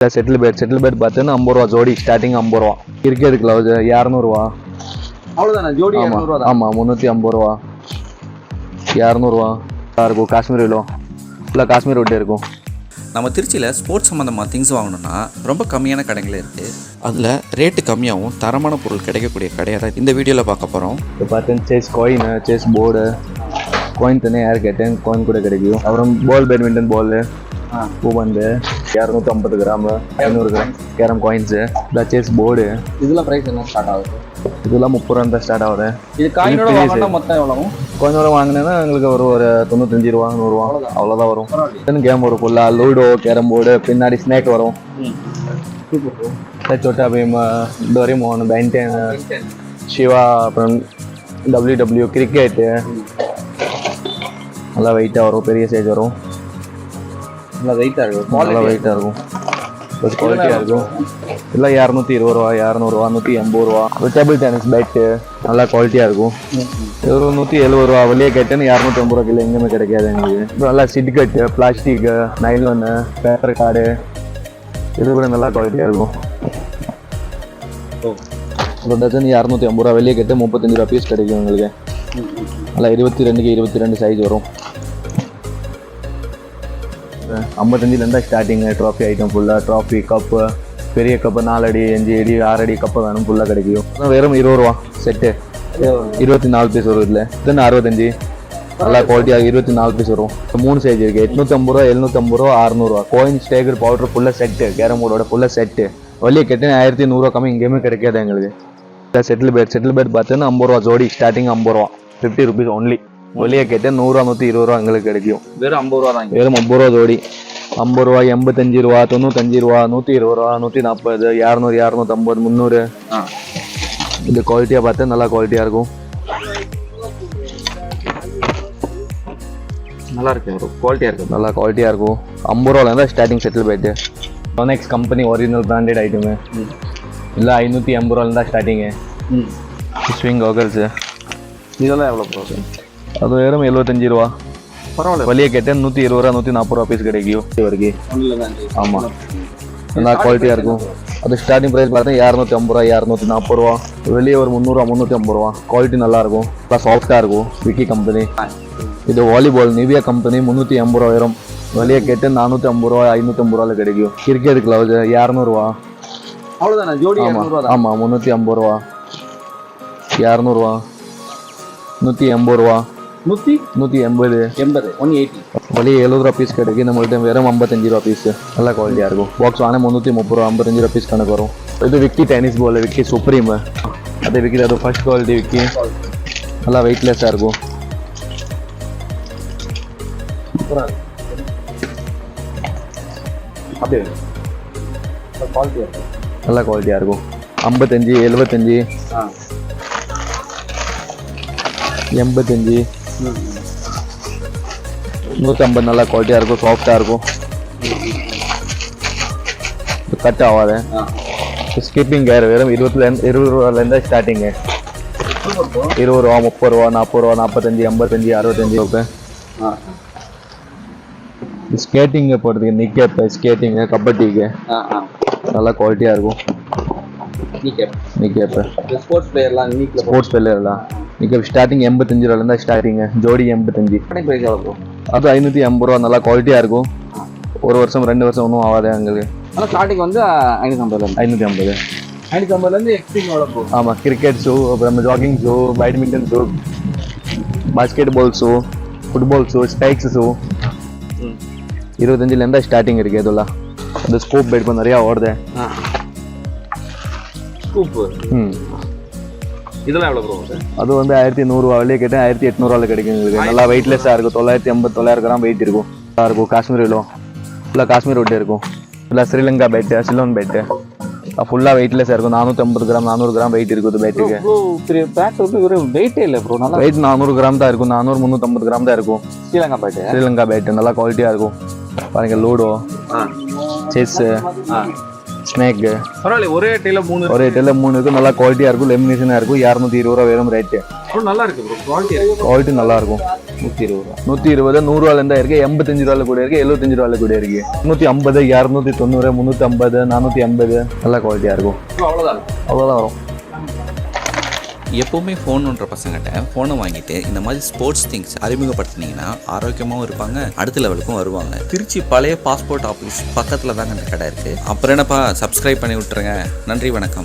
Shuttle bat பார்த்தீங்கன்னா 50 ரூபா ஜோடி, ஸ்டார்டிங் 50 ரூபா. கிரிக்கெட் கிளவுஸ் 200 ரூபா. அவ்வளோதானே ஜோடி? 200 ரூபா. ஆமாம், 350 ரூபா, 200 ரூபா இருக்கும். காஷ்மீர் விலோ ஃபுல்லாக காஷ்மீர் விட்டே இருக்கும். நம்ம திருச்சியில் ஸ்போர்ட்ஸ் சம்மந்தமாக திங்ஸ் வாங்கணும்னா ரொம்ப கம்மியான கடைகள் இருக்குது. அதில் ரேட்டு கம்மியாகவும் தரமான பொருள் கிடைக்கக்கூடிய கடையாக தான் இந்த வீடியோவில் பார்க்க போகிறோம். இப்போ பார்த்தீங்கன்னா chess coin, chess board, coin தனியாக யார் கேட்டேன் காயின் கூட கிடைக்கும். அப்புறம் பால், பேட்மிண்டன் பால், பூபந்து 250 கிராம், 500 கிராம் கேரம் காயின்ஸு, இந்த செஸ் போர்டு. இதெல்லாம் ப்ரைஸ் என்ன ஸ்டார்ட் ஆகுது? இதெல்லாம் 30 ரூபா தான் ஸ்டார்ட் ஆகுது. இது காயினோட வாங்கினா மொத்தம் எவ்வளோ? காயினோட வாங்கினேன்னா எங்களுக்கு ஒரு 95 ரூபா, 100 ரூபா அவ்வளோதான் வரும். கேம் வரும் ஃபுல்லாக, லூடோ, கேரம் போர்டு, பின்னாடி ஸ்னேக் வரும். சோட்டா பீம், டோரேமோன், பென்டென், சிவா, அப்புறம் WW கிரிக்கெட்டு நல்லா வெயிட்டாக வரும், பெரிய சைஸ் வரும், நல்லா வெயிட்டாக இருக்கும், நல்லா வெயிட்டாக இருக்கும், கொஞ்சம் குவாலிட்டியாக இருக்கும். எல்லாம் 220 ரூபா, 200 ரூபா, 180 ரூபா. டேபிள் டென்னிஸ் பேட்டு நல்லா குவாலிட்டியாக இருக்கும். ஒரு 170 ரூபா. வெளியே கேட்டேன்னு 250 ரூபா கிலோ எங்கேயுமே கிடைக்காது எங்களுக்கு. நல்லா சிட்கட்டு, பிளாஸ்டிக்கு, நைலோனு, பேப்பர் கார்டு, இது கூட நல்லா குவாலிட்டியாக இருக்கும். ஒரு டஜன் 250 ரூபா. வெளியே கேட்டு 35 ரூபா பீஸ் கிடைக்கும் எங்களுக்கு. நல்லா 22க்கு 22 சைஸ் வரும். 55 ஸ்டார்டிங்கு. ட்ராஃபி ஐட்டம் ஃபுல்லாக, ட்ராஃபி, கப்பு, பெரிய கப்பு 4 அடி, 5 அடி, 6 அடி கப்பு வேணும் ஃபுல்லாக கிடைக்கும். வெறும் 20 ரூபா செட்டு. 24 பீஸ் வரும். இதில் இதுன்னு 65 நல்லா குவாலிட்டியாக 24 பீஸ் வரும். 3 சைஸ் இருக்குது. 850 ரூபா, 750 ரூபா, 600 ரூபா. கோயின், ஸ்டேகர், பவுடர் ஃபுல்லாக செட்டு. கேரம் போர்டோட ஃபுல்லாக செட்டு. வெளியே கேட்டு 1100 ரூபா கம்மி எங்கேயுமே கிடைக்காது எங்களுக்கு. செட்டில் பேட் பார்த்தீங்கன்னா 50 ரூபா ஜோடி, ஸ்டார்டிங் 50 ரூபா, 50 ருபீஸ் ஒன்லி. வெளியே கேட்டு 100 ரூபா, 120 ரூபா எங்களுக்கு கிடைக்கும். வெறும் 50 ரூபா தான். வெறும் 50 ரூபா ஜோடி. 50 ரூபா, 85 ரூபா, 95 ரூபா, 120 ரூபா, 140, 200, 250, 300. இந்த குவாலிட்டியாக பார்த்தா நல்லா குவாலிட்டியாக இருக்கும். நல்லா இருக்கு, ஒரு குவாலிட்டியாக இருக்கும், நல்லா குவாலிட்டியாக இருக்கும். 50 ரூபாலேருந்து ஸ்டார்டிங் செட்டில் போயிட்டு. ஒனெக்ஸ் கம்பெனி ஒரிஜினல் பிராண்டட் ஐட்டமு இல்லை 580 ரூபாலேருந்து ஸ்டார்டிங்கு. ஸ்விங் கோகல்ஸு இதெல்லாம் எவ்வளோ ப்ரோ? அது வெறும் 75 ரூபா. பரவாயில்ல. வெளியே கேட்டால் 120 ரூபா, 140 ரூபா பீஸ் கிடைக்கும் வரைக்கும். ஆமாம், நல்லா குவாலிட்டியாக இருக்கும். அது ஸ்டார்டிங் ப்ரைஸ் பார்த்தா 250 ரூபா, 240 ரூபா. வெளியே ஒரு 300 ரூபா, 350 ரூபா. குவாலிட்டி நல்லாயிருக்கும், நல்லா சாஃப்டாக இருக்கும். விக்கி கம்பெனி. இது வாலிபால் நிவியா கம்பெனி 380 ரூபா வரும். வெளியே கேட்டு 450 ரூபா, 550 ரூபாவில் கிடைக்கும். கிரிக்கெட் கிளவுஸ் 200 ரூபா. அவ்வளோதானே ஜோடி? ஆமாம், 350 ரூபா, 200 ரூபா, 180 ரூபா, 180, 180. வெளியே 70 ரூபா பீஸ் கிடைக்கும். நம்மள்கிட்ட வெறும் 55 ரூபா பீஸ். நல்லா குவாலிட்டியாக இருக்கும். பாக்ஸ் ஆனால் 330 ரூபா, 55 ரூபா பீஸ் கணக்கு வரும். இது Vicky tennis ball, Vicky supreme. அது விக்கி, அது ஃபர்ஸ்ட் குவாலிட்டி விக்கி. நல்லா வெயிட்லெஸ்ஸாக இருக்கும். அப்படியே குவாலிட்டியாக இருக்கும், நல்லா குவாலிட்டியாக இருக்கும். 55, 75, 85, 150 நல்லா குவாலிட்டியாக இருக்கும், சாஃப்டாக இருக்கும், கட் ஆகாது. ஸ்கிப்பிங் கேர் வெறும் 20 ரூபாலேருந்து ஸ்டார்டிங்கு. 20 ரூபா, 30 ரூபா, 40 ரூபா, 45, 55, 65 ரூபாய். ஸ்கேட்டிங்கு போடுறதுக்கு நிக்கேப்பு, ஸ்கேட்டிங்கு, கபடிக்கு நல்லா குவாலிட்டியாக இருக்கும். நிக்கேப்பு ஸ்போர்ட்ஸ் பிளேயர்லாம் ஸ்போர்ட்ஸ் பிளேயர்லாம் நிக்கேப் ஸ்டார்டிங் 85 ரூபாலேருந்து ஸ்டார்டிங்கு. ஜோடி 85. ப்ரைஸ் எவ்வளோ? அது 580 ரூபா. நல்லா குவாலிட்டியாக இருக்கும். 1 வருஷம் 2 வருஷம் ஒன்றும் ஆகாது எங்களுக்கு. ஆனால் ஸ்டார்டிங் வந்து 550. 550 எக்ஸ்ட்ரீம் எவ்வளோ ப்ரோ? ஆமாம், கிரிக்கெட் ஷூ, அப்புறம் jogging shoe, badminton shoe, basketball shoe, football shoe, spikes shoe 25லேருந்து ஸ்டார்டிங் இருக்குது. இதெல்லாம் அந்த ஸ்கூப் பெட் இப்போ நிறையா ஓடுது. ஸ்கூப்பு இதெல்லாம் எவ்வளோ ப்ரோ? அது வந்து 1100 ரூபா. வெளியே கேட்டால் 1800 ரூபாவில் கிடைக்கும் எங்களுக்கு. நல்லா வெயிட்லெஸ்ஸாக இருக்கும். 980, 900 கிராம் வெயிட் இருக்கும். நல்லா இருக்கும். காஷ்மீர் விலோ ஃபுல்லாக காஷ்மீர் விட்டு இருக்கும். ஃபுல்லாக ஸ்ரீலங்கா பேட்டு, சிலோன் பேட்டு ஃபுல்லாக வெயிட்லெஸ்ஸாக இருக்கும். 450 கிராம், 400 கிராம் வெயிட் இருக்குது பேட்டுக்கு. பேட் வந்து ஒரு வெயிட்டே இல்லை ப்ரோ. நல்லா வெயிட் 400 கிராம் தான் இருக்கும். 400, 350 கிராம் தான் இருக்கும். ஸ்ரீலங்கா பேட்டு நல்லா குவாலிட்டியாக இருக்கும். பாருங்க, லூடோ, செஸ்ஸு, ஸ்னேக்கு பரவாயில்ல, ஒரே அட்டையில 3 ஒரு இதில் 3 இருக்கும். நல்லா குவாலிட்டியாக இருக்கும். லெமினேஷனாக இருக்கும். 220 ரூபா வெறும் ரேட்டு. நல்லா இருக்கு ப்ரோ, குவாலிட்டி குவாலிட்டி நல்லா இருக்கும். 120 ரூபா. 120 100 இருக்கு, 85 ரூபாயில கூட இருக்கு, 75 ரூபாயில கூட இருக்கு. 350 290 350 450 நல்ல குவாலிட்டியாக இருக்கும். அவ்வளோதான். அவ்வளோதான் வரும். எப்போவுமே ஃபோன் ஒன்ற பசங்கிட்ட ஃபோனை வாங்கிட்டு இந்த மாதிரி ஸ்போர்ட்ஸ் திங்ஸ் அறிமுகப்படுத்தினீங்கன்னா ஆரோக்கியமாகவும் இருப்பாங்க, அடுத்த லெவலுக்கும் வருவாங்க. திருச்சி பழைய பாஸ்போர்ட் ஆஃபீஸ் பக்கத்தில் தாங்க இந்த கடை இருக்குது. அப்புறம் என்னப்பா, சப்ஸ்கிரைப் பண்ணி விட்டுருங்க. நன்றி, வணக்கம்.